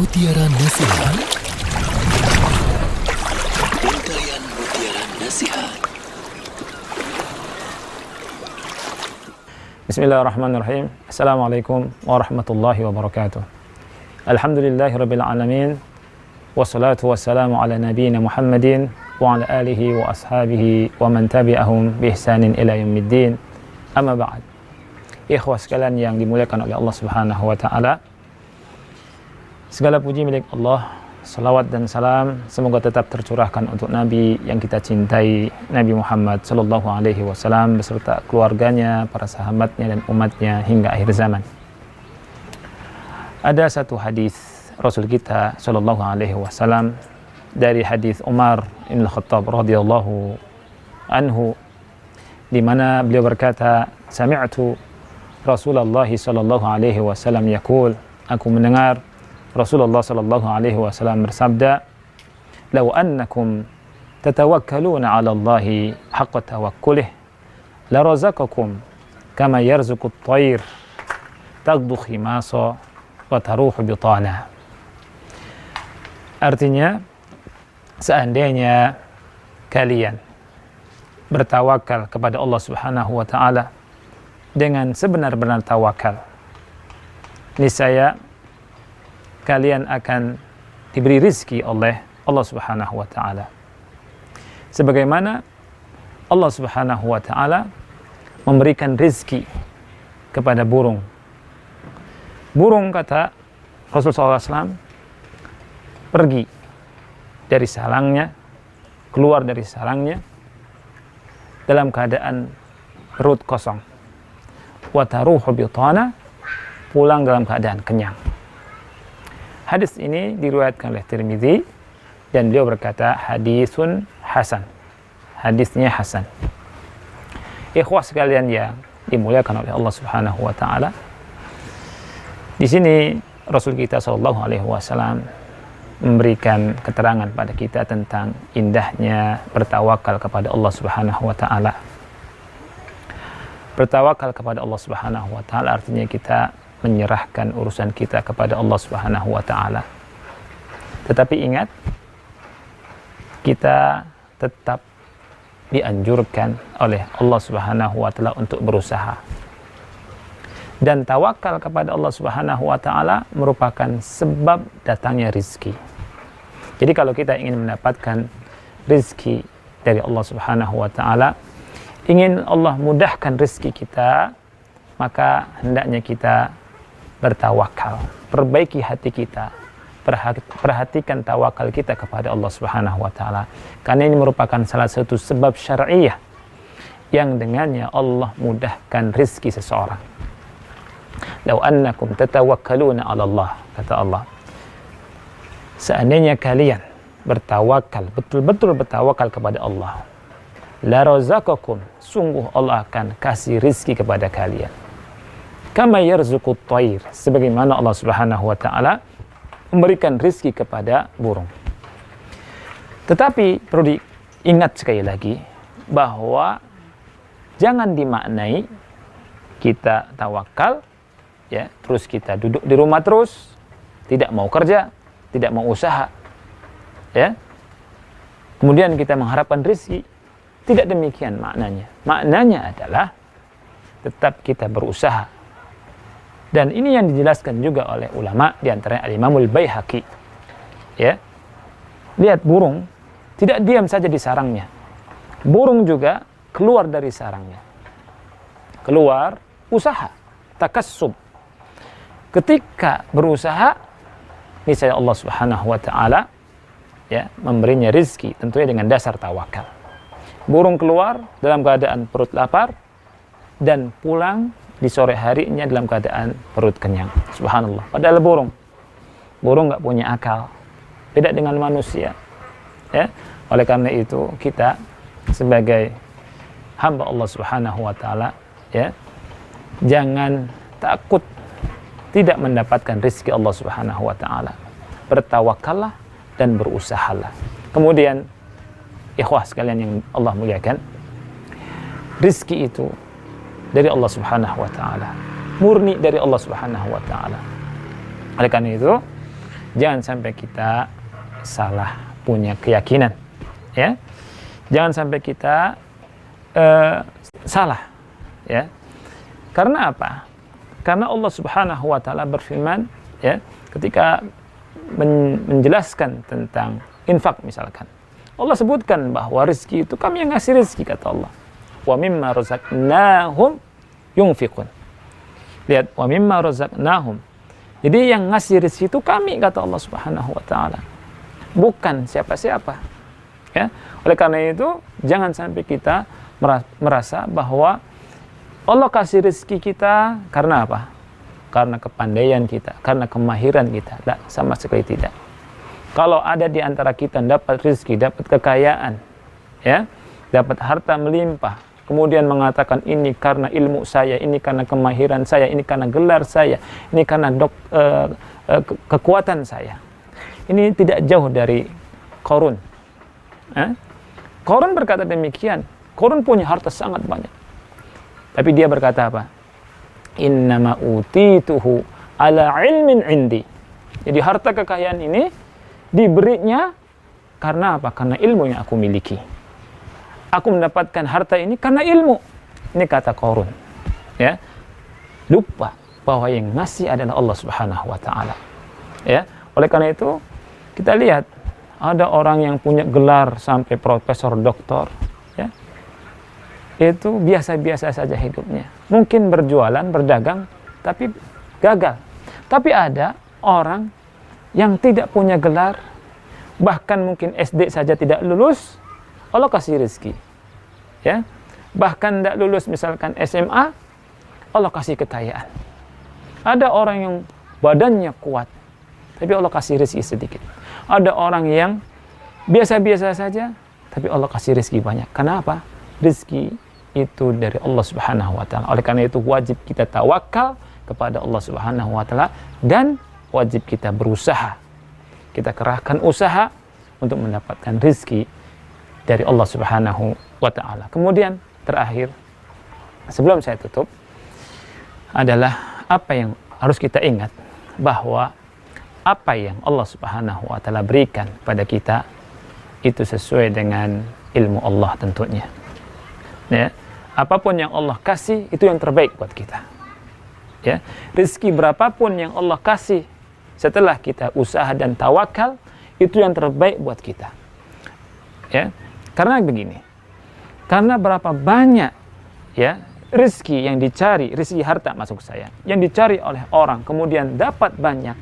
Mutiara Nasihat. Rangkaian Mutiara Nasihat. Bismillahirrahmanirrahim. Assalamualaikum warahmatullahi wabarakatuh. Alhamdulillahirabbil alamin. Wassalatu wassalamu ala nabiyyina Muhammadin wa ala alihi wa ashabihi wa man tabi'ahum bi ihsanin ila yaumiddin. Amma ba'd. Ikhwah sekalian yang dimuliakan oleh Allah Subhanahu wa taala. Segala puji milik Allah, salawat dan salam semoga tetap tercurahkan untuk Nabi yang kita cintai, Nabi Muhammad sallallahu alaihi wasallam beserta keluarganya, para sahabatnya dan umatnya hingga akhir zaman. Ada satu hadis Rasul kita sallallahu alaihi wasallam dari hadis Umar bin Khattab radhiyallahu anhu di mana beliau berkata, "Sami'tu Rasulullah sallallahu alaihi wasallam yaqul," aku mendengar Rasulullah sallallahu alaihi wasallam bersabda, "Law annakum tatawakkaluna 'ala Allahi haqqa tawakkulih, la razaqakum kama yarzuqut thair taghdu khimasa wa taruhu bitana." Artinya, seandainya kalian bertawakal kepada Allah Subhanahu wa taala dengan sebenar-benar tawakal, niscaya kalian akan diberi rizki oleh Allah Subhanahu wa taala. Sebagaimana Allah Subhanahu wa taala memberikan rizki kepada burung. Burung, kata Rasulullah SAW, pergi dari sarangnya, keluar dari sarangnya dalam keadaan perut kosong. Wa taruhu bitana, pulang dalam keadaan kenyang. Hadis ini diriwayatkan oleh Tirmidzi dan beliau berkata hadisun hasan. Hadisnya hasan. Ikhwah sekalian yang dimuliakan oleh Allah Subhanahu wa taala. Di sini Rasul kita sallallahu alaihi wasallam memberikan keterangan pada kita tentang indahnya bertawakal kepada Allah Subhanahu wa taala. Bertawakal kepada Allah Subhanahu wa taala artinya kita menyerahkan urusan kita kepada Allah Subhanahu wa taala. Tetapi ingat, kita tetap dianjurkan oleh Allah Subhanahu wa taala untuk berusaha. Dan tawakal kepada Allah Subhanahu wa taala merupakan sebab datangnya rizki. Jadi kalau kita ingin mendapatkan rizki dari Allah Subhanahu wa taala, ingin Allah mudahkan rizki kita, maka hendaknya kita bertawakal, perbaiki hati kita, perhatikan tawakal kita kepada Allah Subhanahu wa taala. Karena ini merupakan salah satu sebab syar'iyah yang dengannya Allah mudahkan rizki seseorang. Lau annakum tatawakkaluna 'ala Allah, kata Allah, seandainya kalian bertawakal, betul-betul bertawakal kepada Allah, la razaqakum, sungguh Allah akan kasih rizki kepada kalian. Kama yarzuqut thair, sebagaimana Allah Subhanahu wa taala memberikan rizki kepada burung. Tetapi perlu diingat sekali lagi bahwa jangan dimaknai kita tawakal ya, terus kita duduk di rumah terus, tidak mau kerja, tidak mau usaha, ya. Kemudian kita mengharapkan rezeki. Tidak demikian maknanya. Maknanya adalah tetap kita berusaha. Dan ini yang dijelaskan juga oleh ulama, di antaranya Al-Imamul Baihaqi. Ya. Lihat burung tidak diam saja di sarangnya. Burung juga keluar dari sarangnya. Keluar, usaha, takassub. Ketika berusaha, niscaya Allah Subhanahu wa taala ya memberinya rizki, tentunya dengan dasar tawakal. Burung keluar dalam keadaan perut lapar dan pulang di sore harinya dalam keadaan perut kenyang. Subhanallah. Padahal burung nggak punya akal, beda dengan manusia. Ya, oleh karena itu kita sebagai hamba Allah Subhanahu wa taala ya, jangan takut tidak mendapatkan rezeki Allah Subhanahu wa taala. Bertawakallah dan berusahalah. Kemudian ikhwah sekalian yang Allah muliakan, rezeki itu dari Allah Subhanahu wa taala, murni dari Allah Subhanahu wa taala. Oleh karena itu, jangan sampai kita salah punya keyakinan, ya. Jangan sampai kita salah, ya. Karena apa? Karena Allah Subhanahu wa taala berfirman, ya, ketika menjelaskan tentang infak misalkan. Allah sebutkan bahwa rezeki itu kami yang ngasih rezeki, kata Allah. Wa mimma razaqnahum yunfiqun. Lihat, wa mimma razaqnahum. Jadi yang ngasih rezeki itu kami, kata Allah Subhanahu wa taala. Bukan siapa-siapa. Ya. Oleh karena itu, jangan sampai kita merasa bahwa Allah kasih rezeki kita karena apa? Karena kepandaian kita, karena kemahiran kita. Tidak, sama sekali tidak. Kalau ada di antara kita dapat rezeki, dapat kekayaan, ya, dapat harta melimpah, kemudian mengatakan ini karena ilmu saya, ini karena kemahiran saya, ini karena gelar saya, ini karena kekuatan saya. Ini tidak jauh dari Qarun. Qarun berkata demikian. Qarun punya harta sangat banyak. Tapi dia berkata apa? Innama utituhu ala ilmin indi. Jadi harta kekayaan ini diberinya karena apa? Karena ilmu yang aku miliki. Aku mendapatkan harta ini karena ilmu. Ini kata Qarun. Ya. Lupa bahwa yang ngasih adalah Allah Subhanahu wa taala. Ya. Oleh karena itu, kita lihat ada orang yang punya gelar sampai profesor, doktor, ya. Itu biasa-biasa saja hidupnya. Mungkin berjualan, berdagang, tapi gagal. Tapi ada orang yang tidak punya gelar, bahkan mungkin SD saja tidak lulus, Allah kasih rezeki. Ya. Bahkan tidak lulus misalkan SMA, Allah kasih kekayaan. Ada orang yang badannya kuat, tapi Allah kasih rezeki sedikit. Ada orang yang biasa-biasa saja, tapi Allah kasih rezeki banyak. Kenapa? Rezeki itu dari Allah Subhanahu wa taala. Oleh karena itu wajib kita tawakal kepada Allah Subhanahu wa taala dan wajib kita berusaha. Kita kerahkan usaha untuk mendapatkan rezeki dari Allah Subhanahu wa taala. Kemudian terakhir, sebelum saya tutup, adalah apa yang harus kita ingat, bahwa apa yang Allah Subhanahu wa taala berikan pada kita itu sesuai dengan ilmu Allah tentunya. Ya. Apapun yang Allah kasih itu yang terbaik buat kita. Ya. Rezeki berapapun yang Allah kasih setelah kita usaha dan tawakal, itu yang terbaik buat kita. Ya. Karena begini. Karena berapa banyak, ya, rezeki yang dicari, rezeki harta masuk saya, yang dicari oleh orang kemudian dapat banyak.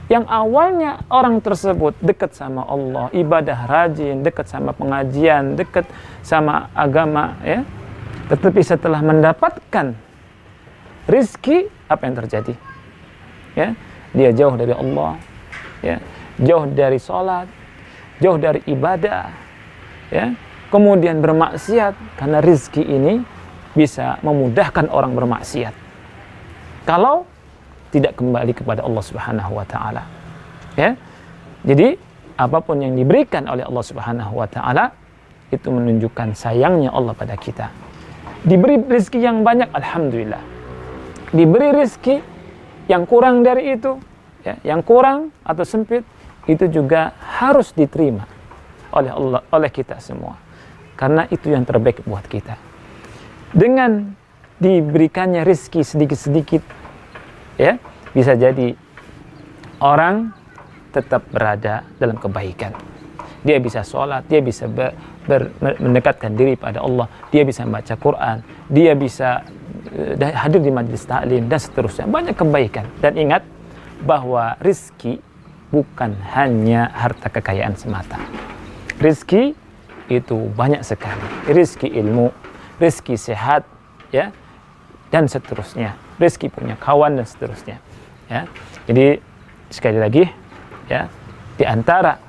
Yang awalnya orang tersebut dekat sama Allah, ibadah rajin, dekat sama pengajian, dekat sama agama, ya. Tetapi setelah mendapatkan rezeki, apa yang terjadi? Ya, dia jauh dari Allah, ya, jauh dari sholat, jauh dari ibadah, ya. Kemudian bermaksiat, karena rezeki ini bisa memudahkan orang bermaksiat kalau tidak kembali kepada Allah Subhanahu wa taala. Ya. Jadi apapun yang diberikan oleh Allah Subhanahu wa taala itu menunjukkan sayangnya Allah pada kita. Diberi rezeki yang banyak, alhamdulillah. Diberi rezeki yang kurang dari itu, ya, yang kurang atau sempit, itu juga harus diterima oleh Allah, oleh kita semua. Karena itu yang terbaik buat kita. Dengan diberikannya rezeki sedikit-sedikit, ya, bisa jadi orang tetap berada dalam kebaikan. Dia bisa sholat, dia bisa mendekatkan diri pada Allah, dia bisa baca Quran, dia bisa hadir di majlis taklim dan seterusnya. Banyak kebaikan. Dan ingat bahwa rezeki bukan hanya harta kekayaan semata. Rezeki itu banyak sekali. Rezeki ilmu, rezeki sehat, ya, dan seterusnya. Rezeki punya kawan dan seterusnya. Ya. Jadi sekali lagi, ya, di antara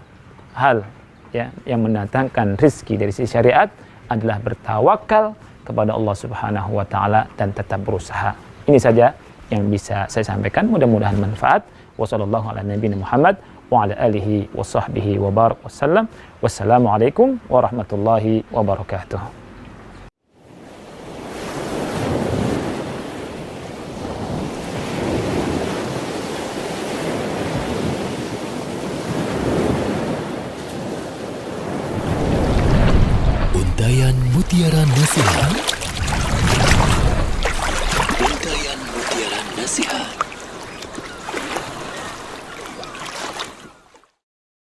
hal, ya, yang mendatangkan rezeki dari sisi syariat adalah bertawakal kepada Allah Subhanahu wa taala dan tetap berusaha. Ini saja yang bisa saya sampaikan, mudah-mudahan manfaat. Wassallallahu ala nabiyina Muhammad wa ala alihi wa sahbihi wa barak wasallam. Wassalamualaikum warahmatullahi wabarakatuh. Mutiara Nasihat. Rangkaian Mutiara Nasihat